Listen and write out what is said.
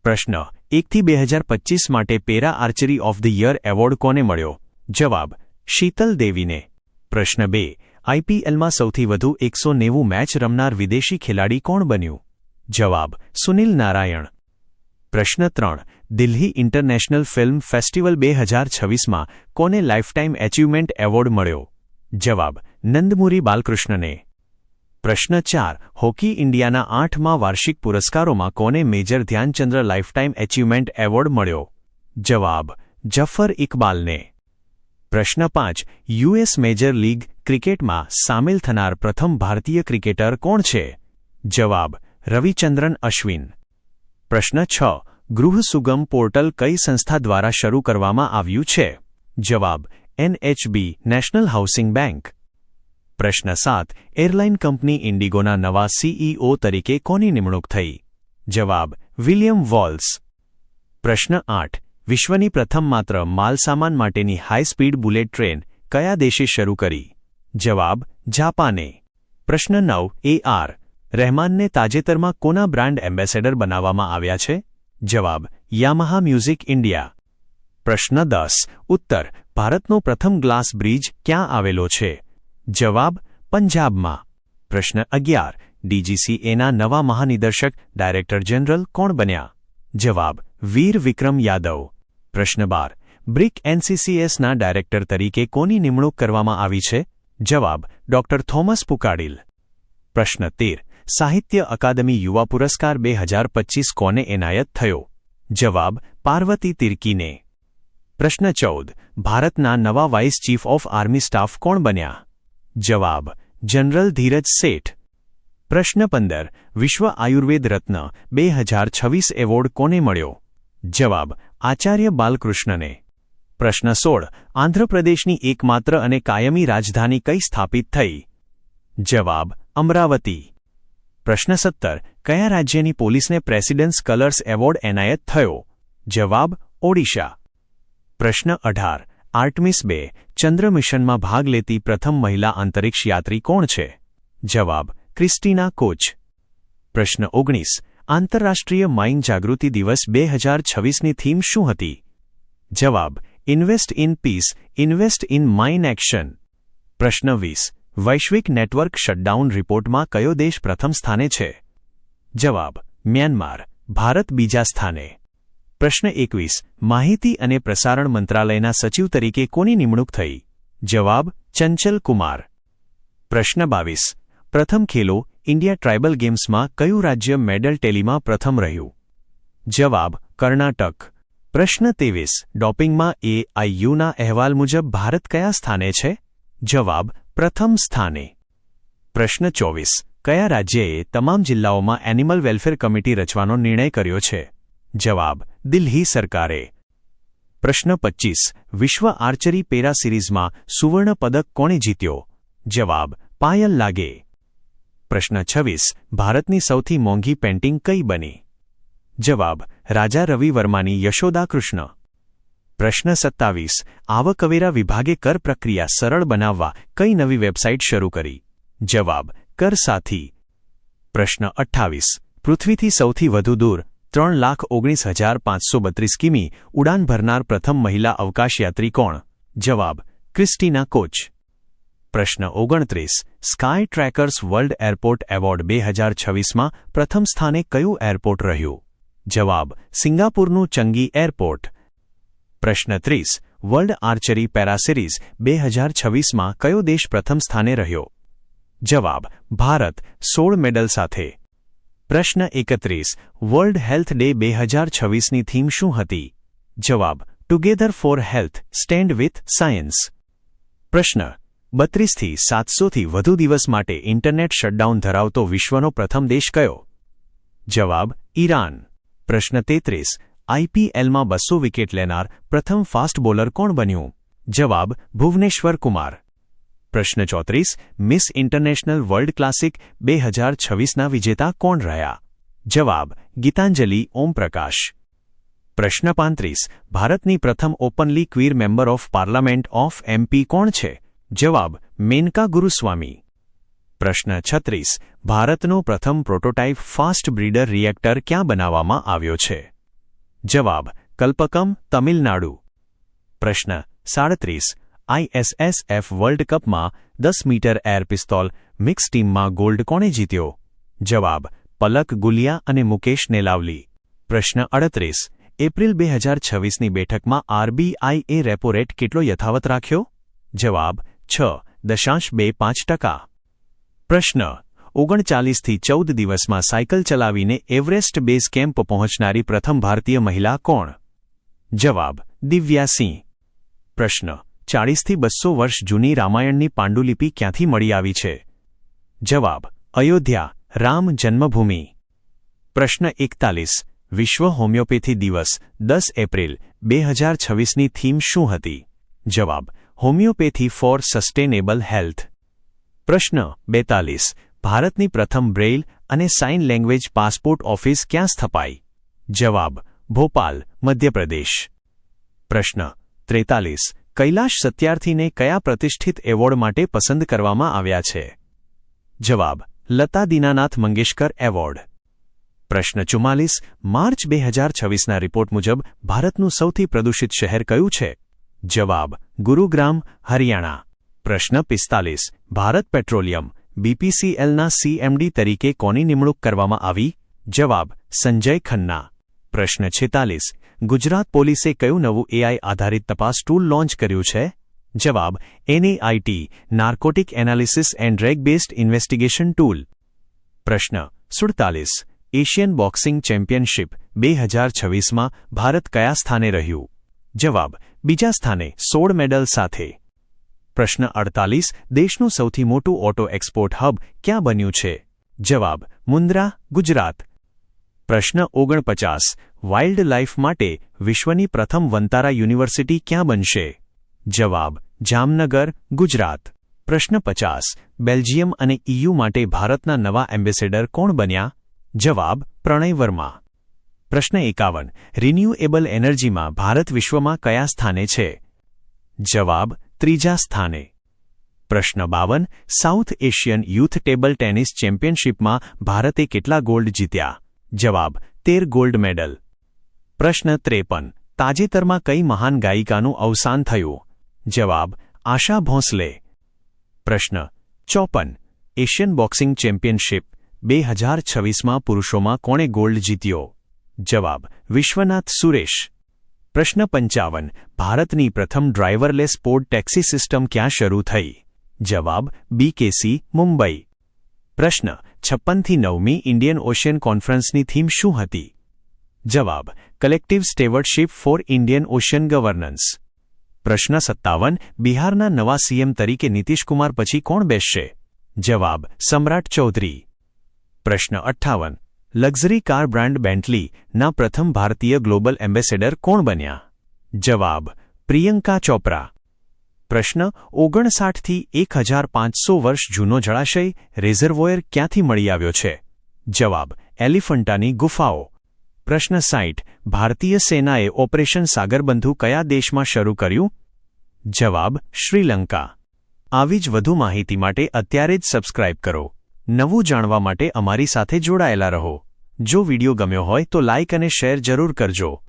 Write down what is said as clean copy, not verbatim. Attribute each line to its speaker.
Speaker 1: પ્રશ્ન 1થી 2025 માટે para archery of the year award કોને મળ્યો? જવાબ શીતલ દેવીને. પ્રશ્ન 2 આઈપીએલમાં સૌથી વધુ 190 મેચ રમનાર વિદેશી ખેલાડી કોણ બન્યું? જવાબ સુનિલ નારાયણ. પ્રશ્ન 3 દિલ્હી ઇન્ટરનેશનલ ફિલ્મ ફેસ્ટિવલ 2026માં કોને લાઇફટાઇમ એચિવમેન્ટ એવોર્ડ મળ્યો? જવાબ નંદમુરી બાલકૃષ્ણને. પ્રશ્ન 4 હોકી ઇન્ડિયાના 8મા વાર્ષિક પુરસ્કારોમાં કોને મેજર ધ્યાનચંદ્ર લાઇફટાઇમ એચિવમેન્ટ એવોર્ડ મળ્યો? જવાબ જફર ઇકબાલને. પ્રશ્ન 5 યુએસ મેજર લીગ ક્રિકેટમાં સામેલ થનાર પ્રથમ ભારતીય ક્રિકેટર કોણ છે? જવાબ રવિચંદ્રન અશ્વિન. પ્રશ્ન 6 ગૃહ સુગમ પોર્ટલ કઈ સંસ્થા દ્વારા શરૂ કરવામાં આવ્યું છે? જવાબ એનએચબી નેશનલ હાઉસિંગ બેંક. પ્રશ્ન 7 એરલાઇન કંપની ઇન્ડિગોના નવા સીઈઓ તરીકે કોની નિમણૂક થઈ? જવાબ વિલિયમ વોલ્સ. પ્રશ્ન 8 વિશ્વની પ્રથમ માત્ર માલસામાન માટેની હાઈ સ્પીડ બુલેટ ટ્રેન કયા દેશે શરૂ કરી? જવાબ જાપાને. પ્રશ્ન 9 AR રહેમાનને તાજેતરમાં કોના બ્રાન્ડ એમ્બેસેડર બનાવવામાં આવ્યા છે? જવાબ યામાહા મ્યુઝિક ઇન્ડિયા. પ્રશ્ન 10 ઉત્તર ભારતનો પ્રથમ ગ્લાસ બ્રિજ ક્યાં આવેલો છે? જવાબ પંજાબમાં. પ્રશ્ન 11 ડીજીસીએના નવા મહાનિદેશક ડાયરેક્ટર જનરલ કોણ બન્યા? જવાબ વીર વિક્રમ યાદવ. પ્રશ્ન 12 બ્રિક એનસીસીએસના ડાયરેક્ટર તરીકે કોની નિમણૂક કરવામાં આવી છે? જવાબ ડોક્ટર થોમસ પુકાડિલ. પ્રશ્ન 13 સાહિત્ય અકાદમી યુવા પુરસ્કાર 2025 કોને એનાયત થયો? જવાબ પાર્વતી તિર્કીને. પ્રશ્ન 14 ભારતના નવા vice chief of army staff કોણ બન્યા? જવાબ જનરલ ધીરજ શેઠ. પ્રશ્ન 15 વિશ્વ આયુર્વેદ રત્ન 2026 એવોર્ડ કોને મળ્યો? જવાબ આચાર્ય બાલકૃષ્ણને. પ્રશ્ન 16 આંધ્રપ્રદેશની એકમાત્ર અને કાયમી રાજધાની કઈ સ્થાપિત થઈ? જવાબ અમરાવતી. પ્રશ્ન 17 કયા રાજ્યની પોલીસને પ્રેસિડેન્ટ્સ કલર્સ એવોર્ડ એનાયત થયો? જવાબ ઓડિશા. પ્રશ્ન 18 આર્ટમિસ 2 ચંદ્ર મિશનમાં ભાગ લેતી પ્રથમ મહિલા અંતરિક્ષ યાત્રી કોણ છે? જવાબ ક્રિસ્ટીના કોચ. પ્રશ્ન 19 આંતરરાષ્ટ્રીય માઇન જાગૃતિ દિવસ 2026ની થીમ શું હતી? જવાબ invest in peace invest in mine action. પ્રશ્ન 20 વૈશ્વિક નેટવર્ક શટડાઉન રિપોર્ટમાં કયો દેશ પ્રથમ સ્થાને છે? જવાબ મ્યાનમાર. ભારત બીજા સ્થાને. પ્રશ્ન 21 માહિતી અને પ્રસારણ મંત્રાલયના સચિવ તરીકે કોની નિમણૂક થઈ? જવાબ ચંચલ કુમાર. પ્રશ્ન 22 પ્રથમ ખેલો ઇન્ડિયા ટ્રાઇબલ ગેમ્સમાં કયું રાજ્ય મેડલ ટેલીમાં પ્રથમ રહ્યું? જવાબ કર્ણાટક. પ્રશ્ન 23 ડોપિંગમાં AIUના અહેવાલ મુજબ ભારત કયા સ્થાને છે? જવાબ પ્રથમ સ્થાને. પ્રશ્ન 24 કયા રાજ્યએ તમામ જિલ્લાઓમાં એનિમલ વેલફેર કમિટી રચવાનો નિર્ણય કર્યો છે? જવાબ દિલ્હી સરકારે. પ્રશ્ન 25 વિશ્વ આર્ચરી પેરા સિરીઝમાં સુવર્ણ પદક કોણે જીત્યો? જવાબ પાયલ લાગે. પ્રશ્ન 26 ભારતની સૌથી મોંઘી પેઇન્ટિંગ કઈ બની? જવાબ રાજા રવિ વર્માની યશોદા કૃષ્ણ. પ્રશ્ન 27 આવકવેરા વિભાગે કર પ્રક્રિયા સરળ બનાવવા કઈ નવી વેબસાઇટ શરૂ કરી? જવાબ કર સાથી. પ્રશ્ન 28 પૃથ્વીથી સૌથી વધુ દૂર 3,19,532 કિમી ઉડાન ભરનાર પ્રથમ મહિલા અવકાશયાત્રી કોણ? જવાબ ક્રિસ્ટીના કોચ. પ્રશ્ન 29 Skytrax world airport award 2026માં પ્રથમ સ્થાને કયું એરપોર્ટ રહ્યું? જવાબ સિંગાપુરનું ચંગી એરપોર્ટ. પ્રશ્ન 30 વર્લ્ડ આર્ચરી પેરા સિરીઝ 2026માં કયો દેશ પ્રથમ સ્થાને રહ્યો? જવાબ ભારત 16 મેડલ સાથે. પ્રશ્ન 31 વર્લ્ડ હેલ્થ ડે 2026ની થીમ શું હતી? જવાબ together for health stand with science. પ્રશ્ન 32 થી 700થી વધુ દિવસ માટે ઇન્ટરનેટ શટડાઉન ધરાવતો વિશ્વનો પ્રથમ દેશ કયો? જવાબ ઈરાન. પ્રશ્ન 33 આઈપીએલમાં 200 વિકેટ લેનાર પ્રથમ ફાસ્ટ બોલર કોણ બન્યું? જવાબ ભુવનેશ્વર કુમાર. પ્રશ્ન 34 મિસ ઇન્ટરનેશનલ વર્લ્ડ ક્લાસિક 2026ના વિજેતા કોણ રહ્યા? જવાબ ગીતાંજલિ ઓમપ્રકાશ. પ્રશ્ન 35 ભારતની પ્રથમ openly queer member of parliament of MP કોણ છે? જવાબ મેનકા ગુરુસ્વામી. પ્રશ્ન 36 ભારતનો પ્રથમ પ્રોટોટાઇપ ફાસ્ટ બ્રીડર રિએક્ટર ક્યાં બનાવવામાં આવ્યો છે? જવાબ કલ્પકમ, તમિલનાડુ. પ્રશ્ન 37. ISSF વર્લ્ડ કપમાં 10 મીટર એર પિસ્તોલ મિક્સ ટીમમાં ગોલ્ડ કોણે જીત્યો? જવાબ પલક ગુલિયા અને મુકેશ નેલાવલી. પ્રશ્ન 38. એપ્રિલ 2026ની બેઠકમાં RBIએ રેપો રેટ કેટલો યથાવત રાખ્યો? જવાબ 6.25%. પ્રશ્ન 39. થી 14 દિવસમાં સાયકલ ચલાવીને એવરેસ્ટ બેઝ કેમ્પ પહોંચનારી પ્રથમ ભારતીય મહિલા કોણ? જવાબ દિવ્યા સિંહ. પ્રશ્ન 40 થી 200 વર્ષ જૂની રામાયણની પાંડુલિપિ ક્યાંથી મળી આવી છે? જવાબ અયોધ્યા, રામ જન્મભૂમિ. પ્રશ્ન 41. વિશ્વ હોમિયોપેથી દિવસ 10 એપ્રિલ 2026ની થીમ શું હતી? જવાબ હોમિયોપેથી ફોર સસ્ટેનેબલ હેલ્થ. પ્રશ્ન 42. ભારતની પ્રથમ બ્રેઇલ અને સાઇન લેંગ્વેજ પાસપોર્ટ ઓફિસ ક્યાં સ્થપાઈ? જવાબ ભોપાલ, મધ્યપ્રદેશ. પ્રશ્ન 43. કૈલાશ સત્યાર્થીને કયા પ્રતિષ્ઠિત એવોર્ડ માટે પસંદ કરવામાં આવ્યા છે? જવાબ લતા દીનાનાથ મંગેશકર એવોર્ડ. પ્રશ્ન 44. માર્ચ 2026ના રિપોર્ટ મુજબ ભારતનું સૌથી પ્રદૂષિત શહેર કયું છે? જવાબ ગુરુગ્રામ, હરિયાણા. પ્રશ્ન 45. ભારત પેટ્રોલિયમ BPCLના CMD તરીકે કોની નિમણૂક કરવામાં આવી? જવાબ સંજય ખન્ના. પ્રશ્ન 46. ગુજરાત પોલીસે કયું નવું AI આધારિત તપાસ ટૂલ લોન્ચ કર્યું છે? જવાબ NAIT narcotic analysis and drug based investigation tool. પ્રશ્ન 47. એશિયન બોક્સિંગ ચેમ્પિયનશિપ 2026માં ભારત કયા સ્થાને રહ્યું? જવાબ બીજા સ્થાને 16 મેડલ સાથે. પ્રશ્ન 48. દેશનું સૌથી મોટું ઓટો એક્સપોર્ટ હબ ક્યાં બન્યું છે? જવાબ મુન્દ્રા, ગુજરાત. પ્રશ્ન 49. વાઇલ્ડ લાઇફ માટે વિશ્વની પ્રથમ વનતારા યુનિવર્સિટી ક્યાં બનશે? જવાબ જામનગર, ગુજરાત. પ્રશ્ન 50. બેલ્જિયમ અને EU માટે ભારતના નવા એમ્બેસેડર કોણ બન્યા? જવાબ પ્રણય વર્મા. પ્રશ્ન 51. રિન્યુએબલ એનર્જીમાં ભારત વિશ્વમાં કયા સ્થાને છે? જવાબ ત્રીજા સ્થાને. પ્રશ્ન 52. South Asian youth table tennis ચેમ્પિયનશિપમાં ભારતે કેટલા ગોલ્ડ જીત્યા? જવાબ 13 ગોલ્ડ મેડલ. પ્રશ્ન 53. તાજેતરમાં કઈ મહાન ગાયિકાનું અવસાન થયું? જવાબ આશા ભોંસલે. પ્રશ્ન 54. એશિયન બોક્સિંગ ચેમ્પિયનશિપ 2026માં પુરુષોમાં કોણે ગોલ્ડ જીત્યો? જવાબ વિશ્વનાથ સુરેશ. પ્રશ્ન 55. ભારતની પ્રથમ ડ્રાઈવરલેસ પોડ ટેક્સી સિસ્ટમ ક્યાં શરૂ થઈ? જવાબ BKC, મુંબઈ. પ્રશ્ન 56 થી 9મી ઇન્ડિયન ઓશિયન કોન્ફરન્સની થીમ શું હતી? જવાબ collective stewardship for Indian Ocean governance. પ્રશ્ન 57. બિહારના નવા CM તરીકે નીતિશકુમાર પછી કોણ બેસશે? જવાબ સમ્રાટ ચૌધરી. પ્રશ્ન 58. લક્ઝરી કાર બ્રાન્ડ બેન્ટલીના પ્રથમ ભારતીય ગ્લોબલ એમ્બેસેડર કોણ બન્યા? જવાબ પ્રિયંકા ચોપરા. પ્રશ્ન 59. થી 1500 વર્ષ જૂનો જળાશય રેઝર્વોયર ક્યાંથી મળી આવ્યો છે? જવાબ એલિફન્ટાની ગુફાઓ. પ્રશ્ન 60. ભારતીય સેનાએ ઓપરેશન સાગરબંધુ કયા દેશમાં શરૂ કર્યું? જવાબ શ્રીલંકા. આવી જ વધુ માહિતી માટે અત્યારે જ સબસ્ક્રાઇબ કરો. નવું જાણવા માટે અમારી સાથે જોડાયેલા રહો. જો વિડિયો ગમ્યો હોય તો લાઇક અને શેર જરૂર કરજો.